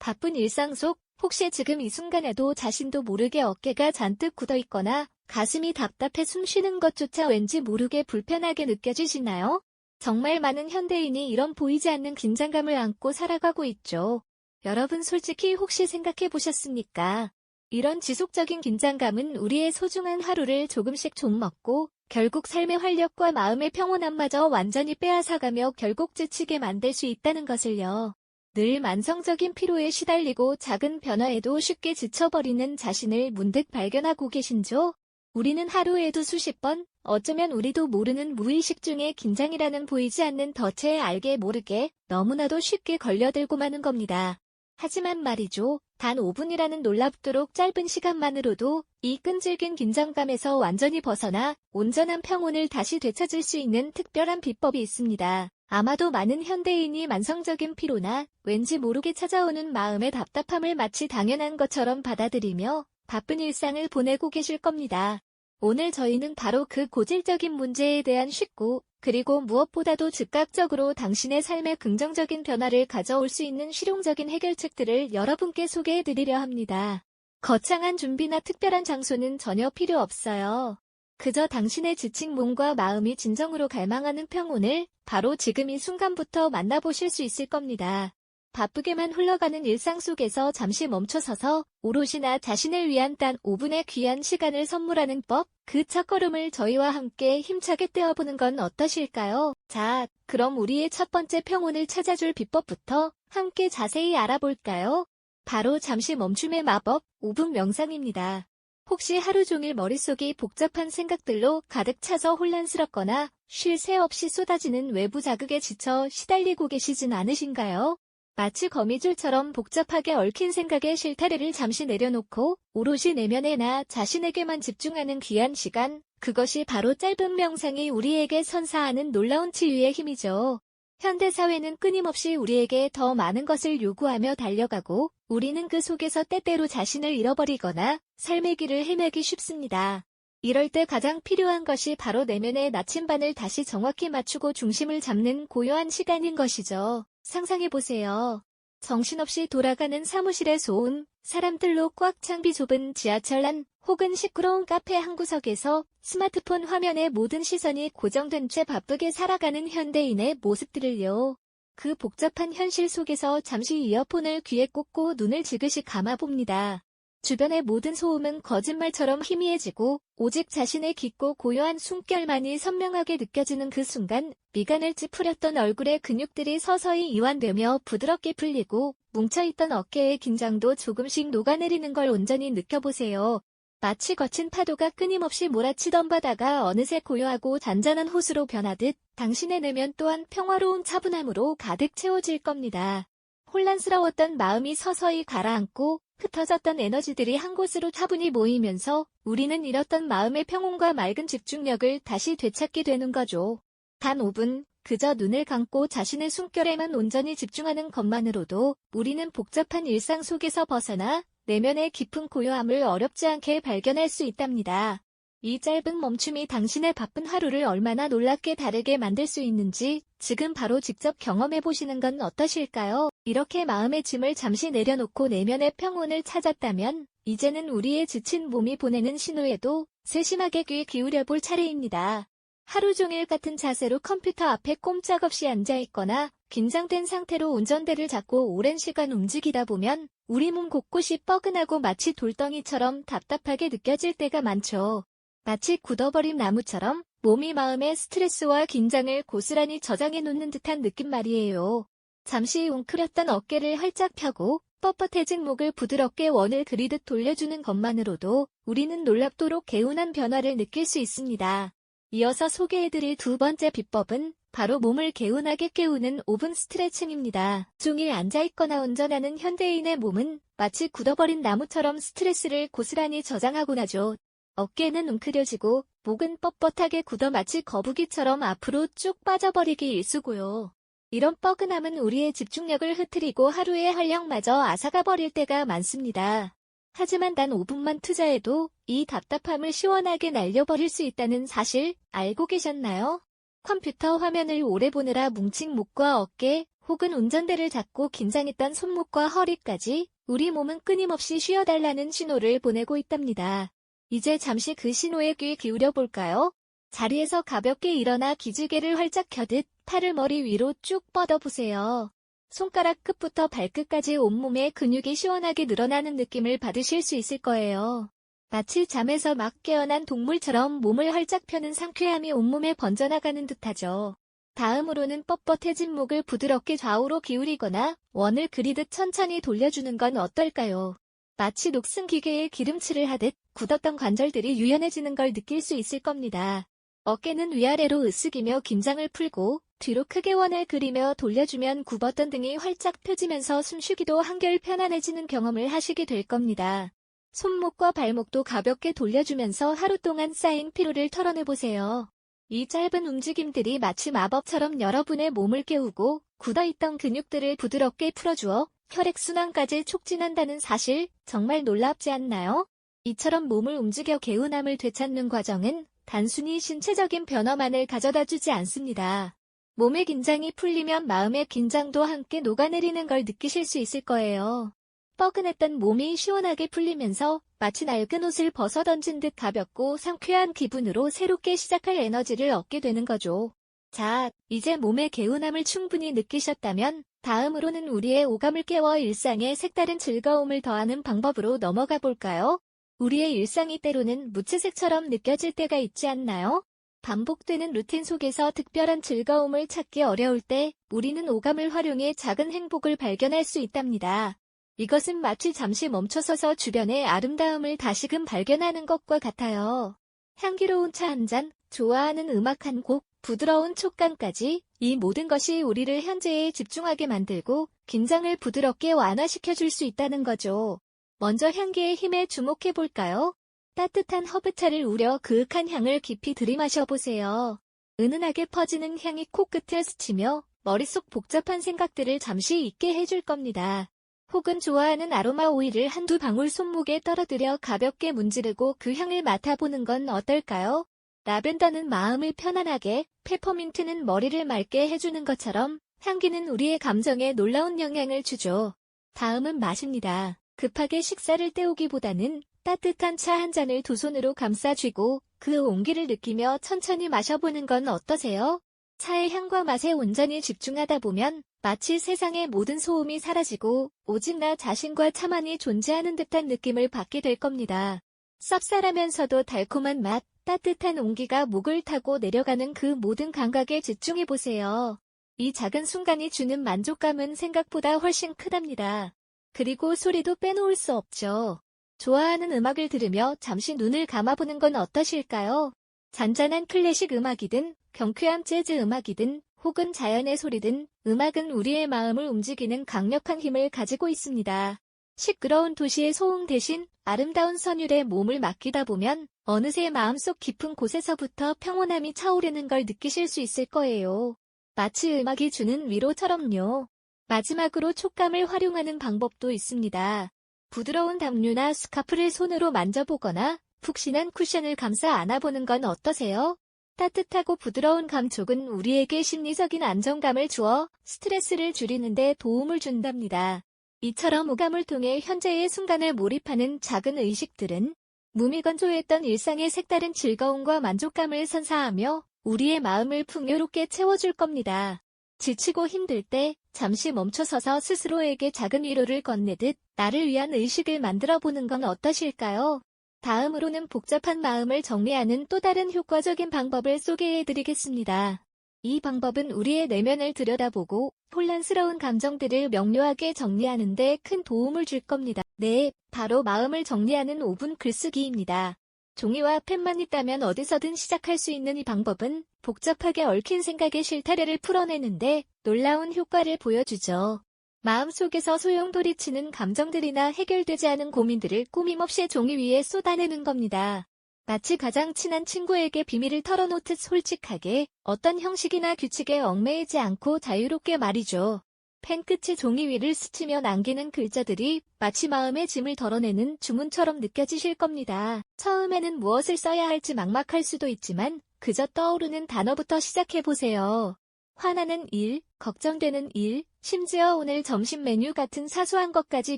바쁜 일상 속 혹시 지금 이 순간에도 자신도 모르게 어깨가 잔뜩 굳어있거나 가슴이 답답해 숨 쉬는 것조차 왠지 모르게 불편하게 느껴지시나요? 정말 많은 현대인이 이런 보이지 않는 긴장감을 안고 살아가고 있죠. 여러분 솔직히 혹시 생각해 보셨습니까? 이런 지속적인 긴장감은 우리의 소중한 하루를 조금씩 좀 먹고 결국 삶의 활력과 마음의 평온함마저 완전히 빼앗아가며 결국 지치게 만들 수 있다는 것을요. 늘 만성적인 피로에 시달리고 작은 변화에도 쉽게 지쳐버리는 자신을 문득 발견하고 계신죠? 우리는 하루에도 수십 번, 어쩌면 우리도 모르는 무의식 중에 긴장이라는 보이지 않는 덫에 알게 모르게 너무나도 쉽게 걸려들고 마는 겁니다. 하지만 말이죠. 단 5분이라는 놀랍도록 짧은 시간만으로도 이 끈질긴 긴장감에서 완전히 벗어나 온전한 평온을 다시 되찾을 수 있는 특별한 비법이 있습니다. 아마도 많은 현대인이 만성적인 피로나 왠지 모르게 찾아오는 마음의 답답함을 마치 당연한 것처럼 받아들이며 바쁜 일상을 보내고 계실 겁니다. 오늘 저희는 바로 그 고질적인 문제에 대한 쉽고 그리고 무엇보다도 즉각적으로 당신의 삶에 긍정적인 변화를 가져올 수 있는 실용적인 해결책들을 여러분께 소개해드리려 합니다. 거창한 준비나 특별한 장소는 전혀 필요 없어요. 그저 당신의 지친 몸과 마음이 진정으로 갈망하는 평온을 바로 지금 이 순간부터 만나보실 수 있을 겁니다. 바쁘게만 흘러가는 일상 속에서 잠시 멈춰서서 오롯이나 자신을 위한 단 5분의 귀한 시간을 선물하는 법, 그 첫걸음을 저희와 함께 힘차게 떼어보는 건 어떠실까요? 자, 그럼 우리의 첫 번째 평온을 찾아줄 비법부터 함께 자세히 알아볼까요? 바로 잠시 멈춤의 마법, 5분 명상입니다. 혹시 하루 종일 머릿속이 복잡한 생각들로 가득 차서 혼란스럽거나 쉴 새 없이 쏟아지는 외부 자극에 지쳐 시달리고 계시진 않으신가요? 마치 거미줄처럼 복잡하게 얽힌 생각의 실타래를 잠시 내려놓고 오롯이 내면에나 자신에게만 집중하는 귀한 시간, 그것이 바로 짧은 명상이 우리에게 선사하는 놀라운 치유의 힘이죠. 현대사회는 끊임없이 우리에게 더 많은 것을 요구하며 달려가고 우리는 그 속에서 때때로 자신을 잃어버리거나 삶의 길을 헤매기 쉽습니다. 이럴 때 가장 필요한 것이 바로 내면의 나침반을 다시 정확히 맞추고 중심을 잡는 고요한 시간인 것이죠. 상상해보세요. 정신없이 돌아가는 사무실의 소음, 사람들로 꽉 찬 비좁은 지하철 안, 혹은 시끄러운 카페 한 구석에서 스마트폰 화면에 모든 시선이 고정된 채 바쁘게 살아가는 현대인의 모습들을요. 그 복잡한 현실 속에서 잠시 이어폰을 귀에 꽂고 눈을 지그시 감아봅니다. 주변의 모든 소음은 거짓말처럼 희미해지고 오직 자신의 깊고 고요한 숨결만이 선명하게 느껴지는 그 순간 미간을 찌푸렸던 얼굴의 근육들이 서서히 이완되며 부드럽게 풀리고 뭉쳐있던 어깨의 긴장도 조금씩 녹아내리는 걸 온전히 느껴보세요. 마치 거친 파도가 끊임없이 몰아치던 바다가 어느새 고요하고 잔잔한 호수로 변하듯 당신의 내면 또한 평화로운 차분함으로 가득 채워질 겁니다. 혼란스러웠던 마음이 서서히 가라앉고 흩어졌던 에너지들이 한 곳으로 차분히 모이면서 우리는 잃었던 마음의 평온과 맑은 집중력을 다시 되찾게 되는 거죠. 단 5분, 그저 눈을 감고 자신의 숨결에만 온전히 집중하는 것만으로도 우리는 복잡한 일상 속에서 벗어나 내면의 깊은 고요함을 어렵지 않게 발견할 수 있답니다. 이 짧은 멈춤이 당신의 바쁜 하루를 얼마나 놀랍게 다르게 만들 수 있는지 지금 바로 직접 경험해 보시는 건 어떠실까요? 이렇게 마음의 짐을 잠시 내려놓고 내면의 평온을 찾았다면 이제는 우리의 지친 몸이 보내는 신호에도 세심하게 귀 기울여 볼 차례입니다. 하루 종일 같은 자세로 컴퓨터 앞에 꼼짝없이 앉아있거나 긴장된 상태로 운전대를 잡고 오랜 시간 움직이다 보면 우리 몸 곳곳이 뻐근하고 마치 돌덩이처럼 답답하게 느껴질 때가 많죠. 마치 굳어버린 나무처럼 몸이 마음의 스트레스와 긴장을 고스란히 저장해 놓는 듯한 느낌 말이에요. 잠시 웅크렸던 어깨를 활짝 펴고 뻣뻣해진 목을 부드럽게 원을 그리듯 돌려주는 것만으로도 우리는 놀랍도록 개운한 변화를 느낄 수 있습니다. 이어서 소개해드릴 두 번째 비법은 바로 몸을 개운하게 깨우는 5분 스트레칭입니다. 종일 앉아있거나 운전하는 현대인의 몸은 마치 굳어버린 나무처럼 스트레스를 고스란히 저장하곤 하죠. 어깨는 웅크려지고 목은 뻣뻣하게 굳어 마치 거북이처럼 앞으로 쭉 빠져버리기 일쑤고요. 이런 뻐근함은 우리의 집중력을 흐트리고 하루의 활력마저 앗아가버릴 때가 많습니다. 하지만 단 5분만 투자해도 이 답답함을 시원하게 날려버릴 수 있다는 사실 알고 계셨나요? 컴퓨터 화면을 오래 보느라 뭉친 목과 어깨, 혹은 운전대를 잡고 긴장했던 손목과 허리까지 우리 몸은 끊임없이 쉬어달라는 신호를 보내고 있답니다. 이제 잠시 그 신호에 귀 기울여 볼까요? 자리에서 가볍게 일어나 기지개를 활짝 켜듯 팔을 머리 위로 쭉 뻗어보세요. 손가락 끝부터 발끝까지 온몸의 근육이 시원하게 늘어나는 느낌을 받으실 수 있을 거예요. 마치 잠에서 막 깨어난 동물처럼 몸을 활짝 펴는 상쾌함이 온몸에 번져나가는 듯하죠. 다음으로는 뻣뻣해진 목을 부드럽게 좌우로 기울이거나 원을 그리듯 천천히 돌려주는 건 어떨까요? 마치 녹슨 기계에 기름칠을 하듯 굳었던 관절들이 유연해지는 걸 느낄 수 있을 겁니다. 어깨는 위아래로 으쓱이며 긴장을 풀고 뒤로 크게 원을 그리며 돌려주면 굽었던 등이 활짝 펴지면서 숨쉬기도 한결 편안해지는 경험을 하시게 될 겁니다. 손목과 발목도 가볍게 돌려주면서 하루 동안 쌓인 피로를 털어내보세요. 이 짧은 움직임들이 마치 마법처럼 여러분의 몸을 깨우고 굳어있던 근육들을 부드럽게 풀어주어 혈액순환까지 촉진한다는 사실 정말 놀랍지 않나요? 이처럼 몸을 움직여 개운함을 되찾는 과정은 단순히 신체적인 변화만을 가져다주지 않습니다. 몸의 긴장이 풀리면 마음의 긴장도 함께 녹아내리는 걸 느끼실 수 있을 거예요. 뻐근했던 몸이 시원하게 풀리면서 마치 낡은 옷을 벗어던진 듯 가볍고 상쾌한 기분으로 새롭게 시작할 에너지를 얻게 되는 거죠. 자, 이제 몸의 개운함을 충분히 느끼셨다면 다음으로는 우리의 오감을 깨워 일상에 색다른 즐거움을 더하는 방법으로 넘어가 볼까요? 우리의 일상이 때로는 무채색처럼 느껴질 때가 있지 않나요? 반복되는 루틴 속에서 특별한 즐거움을 찾기 어려울 때 우리는 오감을 활용해 작은 행복을 발견할 수 있답니다. 이것은 마치 잠시 멈춰서서 주변의 아름다움을 다시금 발견하는 것과 같아요. 향기로운 차 한 잔, 좋아하는 음악 한 곡, 부드러운 촉감까지 이 모든 것이 우리를 현재에 집중하게 만들고 긴장을 부드럽게 완화시켜줄 수 있다는 거죠. 먼저 향기의 힘에 주목해 볼까요? 따뜻한 허브차를 우려 그윽한 향을 깊이 들이마셔보세요. 은은하게 퍼지는 향이 코끝을 스치며 머릿속 복잡한 생각들을 잠시 잊게 해줄 겁니다. 혹은 좋아하는 아로마 오일을 한두 방울 손목에 떨어뜨려 가볍게 문지르고 그 향을 맡아보는 건 어떨까요? 라벤더는 마음을 편안하게, 페퍼민트는 머리를 맑게 해주는 것처럼 향기는 우리의 감정에 놀라운 영향을 주죠. 다음은 맛입니다. 급하게 식사를 때우기보다는 따뜻한 차 한 잔을 두 손으로 감싸쥐고 그 온기를 느끼며 천천히 마셔보는 건 어떠세요? 차의 향과 맛에 온전히 집중하다 보면 마치 세상의 모든 소음이 사라지고 오직 나 자신과 차만이 존재하는 듯한 느낌을 받게 될 겁니다. 쌉쌀하면서도 달콤한 맛, 따뜻한 온기가 목을 타고 내려가는 그 모든 감각에 집중해보세요. 이 작은 순간이 주는 만족감은 생각보다 훨씬 크답니다. 그리고 소리도 빼놓을 수 없죠. 좋아하는 음악을 들으며 잠시 눈을 감아보는 건 어떠실까요? 잔잔한 클래식 음악이든 경쾌한 재즈 음악이든 혹은 자연의 소리든 음악은 우리의 마음을 움직이는 강력한 힘을 가지고 있습니다. 시끄러운 도시의 소음 대신 아름다운 선율에 몸을 맡기다 보면 어느새 마음속 깊은 곳에서부터 평온함이 차오르는 걸 느끼실 수 있을 거예요. 마치 음악이 주는 위로처럼요. 마지막으로 촉감을 활용하는 방법도 있습니다. 부드러운 담요나 스카프를 손으로 만져보거나 푹신한 쿠션을 감싸 안아보는 건 어떠세요? 따뜻하고 부드러운 감촉은 우리에게 심리적인 안정감을 주어 스트레스를 줄이는 데 도움을 준답니다. 이처럼 오감을 통해 현재의 순간을 몰입하는 작은 의식들은 무미건조했던 일상의 색다른 즐거움과 만족감을 선사하며 우리의 마음을 풍요롭게 채워줄 겁니다. 지치고 힘들 때 잠시 멈춰서서 스스로에게 작은 위로를 건네듯 나를 위한 의식을 만들어 보는 건 어떠실까요? 다음으로는 복잡한 마음을 정리하는 또 다른 효과적인 방법을 소개해드리겠습니다. 이 방법은 우리의 내면을 들여다보고 혼란스러운 감정들을 명료하게 정리하는 데 큰 도움을 줄 겁니다. 네, 바로 마음을 정리하는 5분 글쓰기입니다. 종이와 펜만 있다면 어디서든 시작할 수 있는 이 방법은 복잡하게 얽힌 생각의 실타래를 풀어내는데 놀라운 효과를 보여주죠. 마음속에서 소용돌이치는 감정들이나 해결되지 않은 고민들을 꾸밈없이 종이 위에 쏟아내는 겁니다. 마치 가장 친한 친구에게 비밀을 털어놓듯 솔직하게 어떤 형식이나 규칙에 얽매이지 않고 자유롭게 말이죠. 펜 끝이 종이 위를 스치며 남기는 글자들이 마치 마음의 짐을 덜어내는 주문처럼 느껴지실 겁니다. 처음에는 무엇을 써야 할지 막막할 수도 있지만 그저 떠오르는 단어부터 시작해보세요. 화나는 일, 걱정되는 일, 심지어 오늘 점심 메뉴 같은 사소한 것까지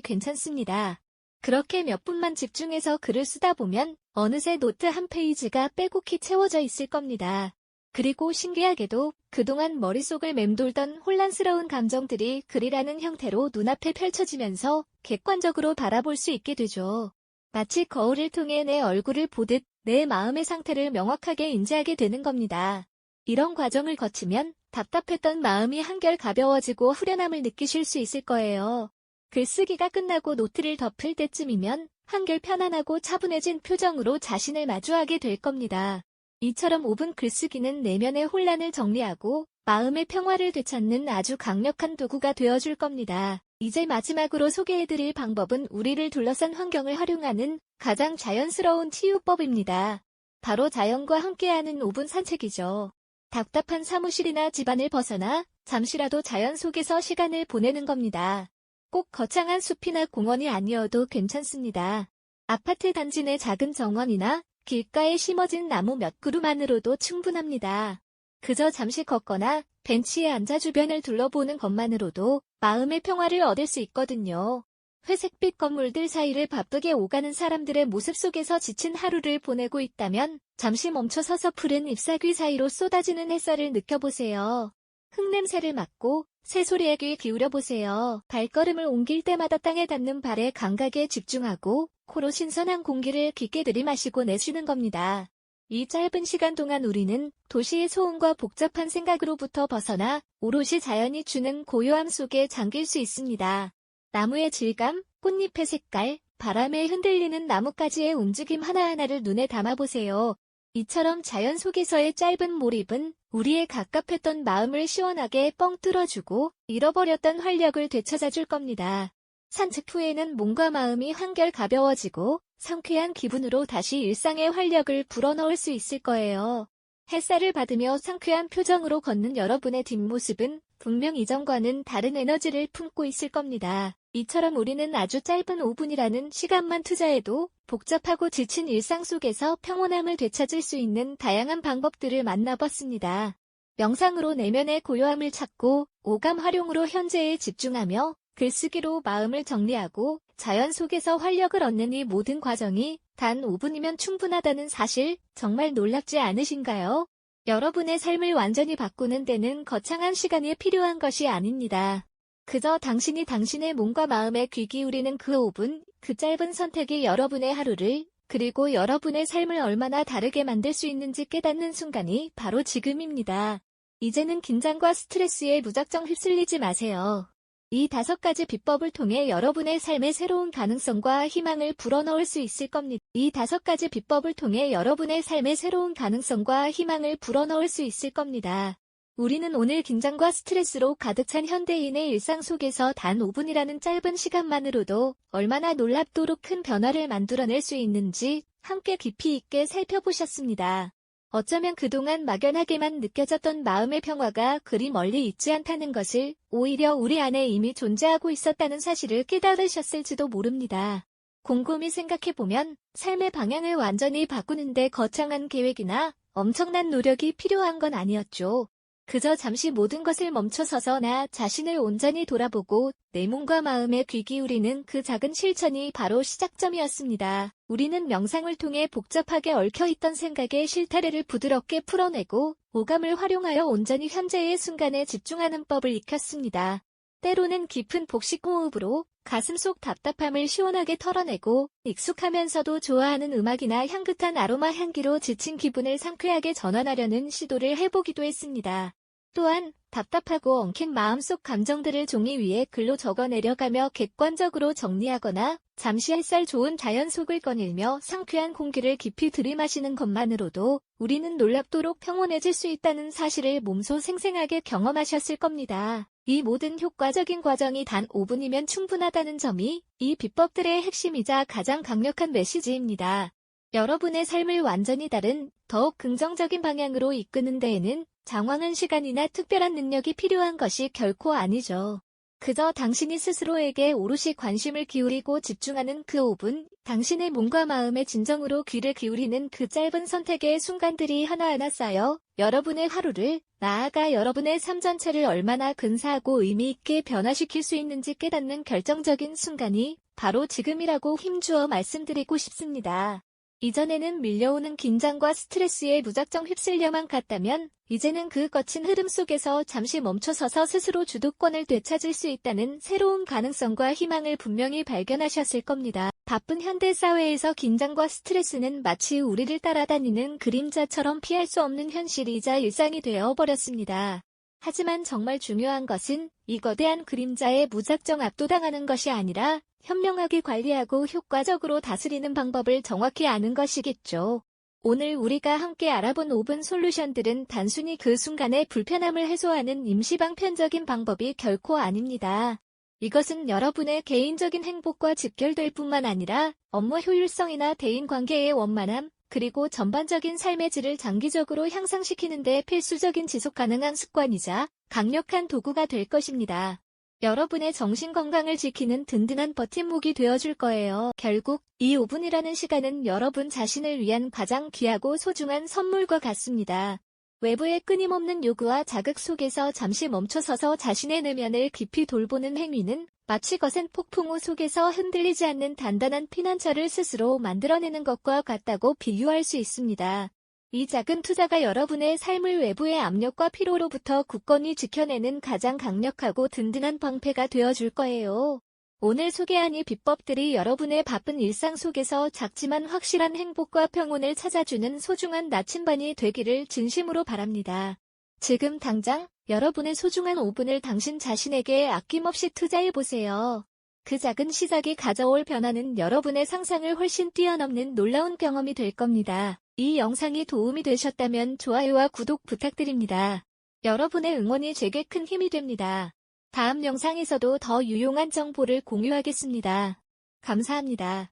괜찮습니다. 그렇게 몇 분만 집중해서 글을 쓰다 보면 어느새 노트 한 페이지가 빼곡히 채워져 있을 겁니다. 그리고 신기하게도 그동안 머릿속을 맴돌던 혼란스러운 감정들이 글이라는 형태로 눈앞에 펼쳐지면서 객관적으로 바라볼 수 있게 되죠. 마치 거울을 통해 내 얼굴을 보듯 내 마음의 상태를 명확하게 인지하게 되는 겁니다. 이런 과정을 거치면 답답했던 마음이 한결 가벼워지고 후련함을 느끼실 수 있을 거예요. 글쓰기가 끝나고 노트를 덮을 때쯤이면 한결 편안하고 차분해진 표정으로 자신을 마주하게 될 겁니다. 이처럼 5분 글쓰기는 내면의 혼란을 정리하고 마음의 평화를 되찾는 아주 강력한 도구가 되어줄 겁니다. 이제 마지막으로 소개해드릴 방법은 우리를 둘러싼 환경을 활용하는 가장 자연스러운 치유법입니다. 바로 자연과 함께하는 5분 산책이죠. 답답한 사무실이나 집안을 벗어나 잠시라도 자연 속에서 시간을 보내는 겁니다. 꼭 거창한 숲이나 공원이 아니어도 괜찮습니다. 아파트 단지 내 작은 정원이나 길가에 심어진 나무 몇 그루만으로도 충분합니다. 그저 잠시 걷거나 벤치에 앉아 주변을 둘러보는 것만으로도 마음의 평화를 얻을 수 있거든요. 회색빛 건물들 사이를 바쁘게 오가는 사람들의 모습 속에서 지친 하루를 보내고 있다면 잠시 멈춰서서 푸른 잎사귀 사이로 쏟아지는 햇살을 느껴보세요. 흙냄새를 맡고 새소리에 귀 기울여보세요. 발걸음을 옮길 때마다 땅에 닿는 발의 감각에 집중하고 코로 신선한 공기를 깊게 들이마시고 내쉬는 겁니다. 이 짧은 시간 동안 우리는 도시의 소음과 복잡한 생각으로부터 벗어나 오롯이 자연이 주는 고요함 속에 잠길 수 있습니다. 나무의 질감, 꽃잎의 색깔, 바람에 흔들리는 나뭇가지의 움직임 하나하나를 눈에 담아보세요. 이처럼 자연 속에서의 짧은 몰입은 우리의 갑갑했던 마음을 시원하게 뻥 뚫어주고 잃어버렸던 활력을 되찾아줄 겁니다. 산책 후에는 몸과 마음이 한결 가벼워지고 상쾌한 기분으로 다시 일상의 활력을 불어넣을 수 있을 거예요. 햇살을 받으며 상쾌한 표정으로 걷는 여러분의 뒷모습은 분명 이전과는 다른 에너지를 품고 있을 겁니다. 이처럼 우리는 아주 짧은 5분이라는 시간만 투자해도 복잡하고 지친 일상 속에서 평온함을 되찾을 수 있는 다양한 방법들을 만나봤습니다. 명상으로 내면의 고요함을 찾고 오감 활용으로 현재에 집중하며 글쓰기로 마음을 정리하고 자연 속에서 활력을 얻는 이 모든 과정이 단 5분이면 충분하다는 사실 정말 놀랍지 않으신가요? 여러분의 삶을 완전히 바꾸는 데는 거창한 시간이 필요한 것이 아닙니다. 그저 당신이 당신의 몸과 마음에 귀 기울이는 그 5분, 그 짧은 선택이 여러분의 하루를, 그리고 여러분의 삶을 얼마나 다르게 만들 수 있는지 깨닫는 순간이 바로 지금입니다. 이제는 긴장과 스트레스에 무작정 휩쓸리지 마세요. 이 5가지 비법을 통해 여러분의 삶에 새로운 가능성과 희망을 불어넣을 수 있을 겁니다. 이 5가지 비법을 통해 여러분의 삶에 새로운 가능성과 희망을 불어넣을 수 있을 겁니다. 우리는 오늘 긴장과 스트레스로 가득 찬 현대인의 일상 속에서 단 5분이라는 짧은 시간만으로도 얼마나 놀랍도록 큰 변화를 만들어낼 수 있는지 함께 깊이 있게 살펴보셨습니다. 어쩌면 그동안 막연하게만 느껴졌던 마음의 평화가 그리 멀리 있지 않다는 것을, 오히려 우리 안에 이미 존재하고 있었다는 사실을 깨달으셨을지도 모릅니다. 곰곰이 생각해보면 삶의 방향을 완전히 바꾸는데 거창한 계획이나 엄청난 노력이 필요한 건 아니었죠. 그저 잠시 모든 것을 멈춰서서 나 자신을 온전히 돌아보고 내 몸과 마음에 귀 기울이는 그 작은 실천이 바로 시작점이었습니다. 우리는 명상을 통해 복잡하게 얽혀있던 생각의 실타래를 부드럽게 풀어내고 오감을 활용하여 온전히 현재의 순간에 집중하는 법을 익혔습니다. 때로는 깊은 복식 호흡으로 가슴속 답답함을 시원하게 털어내고 익숙하면서도 좋아하는 음악이나 향긋한 아로마 향기로 지친 기분을 상쾌하게 전환하려는 시도를 해보기도 했습니다. 또한 답답하고 엉킨 마음속 감정들을 종이 위에 글로 적어내려가며 객관적으로 정리하거나 잠시 햇살 좋은 자연 속을 거닐며 상쾌한 공기를 깊이 들이마시는 것만으로도 우리는 놀랍도록 평온해질 수 있다는 사실을 몸소 생생하게 경험하셨을 겁니다. 이 모든 효과적인 과정이 단 5분이면 충분하다는 점이 이 비법들의 핵심이자 가장 강력한 메시지입니다. 여러분의 삶을 완전히 다른, 더욱 긍정적인 방향으로 이끄는 데에는 장황한 시간이나 특별한 능력이 필요한 것이 결코 아니죠. 그저 당신이 스스로에게 오롯이 관심을 기울이고 집중하는 그 5분, 당신의 몸과 마음의 진정으로 귀를 기울이는 그 짧은 선택의 순간들이 하나하나 쌓여 여러분의 하루를, 나아가 여러분의 삶 전체를 얼마나 근사하고 의미 있게 변화시킬 수 있는지 깨닫는 결정적인 순간이 바로 지금이라고 힘주어 말씀드리고 싶습니다. 이전에는 밀려오는 긴장과 스트레스에 무작정 휩쓸려만 갔다면 이제는 그 거친 흐름 속에서 잠시 멈춰서서 스스로 주도권을 되찾을 수 있다는 새로운 가능성과 희망을 분명히 발견하셨을 겁니다. 바쁜 현대사회에서 긴장과 스트레스는 마치 우리를 따라다니는 그림자처럼 피할 수 없는 현실이자 일상이 되어버렸습니다. 하지만 정말 중요한 것은 이 거대한 그림자에 무작정 압도당하는 것이 아니라 현명하게 관리하고 효과적으로 다스리는 방법을 정확히 아는 것이겠죠. 오늘 우리가 함께 알아본 5분 솔루션들은 단순히 그 순간의 불편함을 해소하는 임시방편적인 방법이 결코 아닙니다. 이것은 여러분의 개인적인 행복과 직결될 뿐만 아니라 업무 효율성이나 대인관계의 원만함, 그리고 전반적인 삶의 질을 장기적으로 향상시키는 데 필수적인 지속가능한 습관이자 강력한 도구가 될 것입니다. 여러분의 정신건강을 지키는 든든한 버팀목이 되어줄 거예요. 결국 이 5분이라는 시간은 여러분 자신을 위한 가장 귀하고 소중한 선물과 같습니다. 외부의 끊임없는 요구와 자극 속에서 잠시 멈춰서서 자신의 내면을 깊이 돌보는 행위는 마치 거센 폭풍우 속에서 흔들리지 않는 단단한 피난처를 스스로 만들어내는 것과 같다고 비유할 수 있습니다. 이 작은 투자가 여러분의 삶을 외부의 압력과 피로로부터 굳건히 지켜내는 가장 강력하고 든든한 방패가 되어줄 거예요. 오늘 소개한 이 비법들이 여러분의 바쁜 일상 속에서 작지만 확실한 행복과 평온을 찾아주는 소중한 나침반이 되기를 진심으로 바랍니다. 지금 당장 여러분의 소중한 5분을 당신 자신에게 아낌없이 투자해보세요. 그 작은 시작이 가져올 변화는 여러분의 상상을 훨씬 뛰어넘는 놀라운 경험이 될 겁니다. 이 영상이 도움이 되셨다면 좋아요와 구독 부탁드립니다. 여러분의 응원이 제게 큰 힘이 됩니다. 다음 영상에서도 더 유용한 정보를 공유하겠습니다. 감사합니다.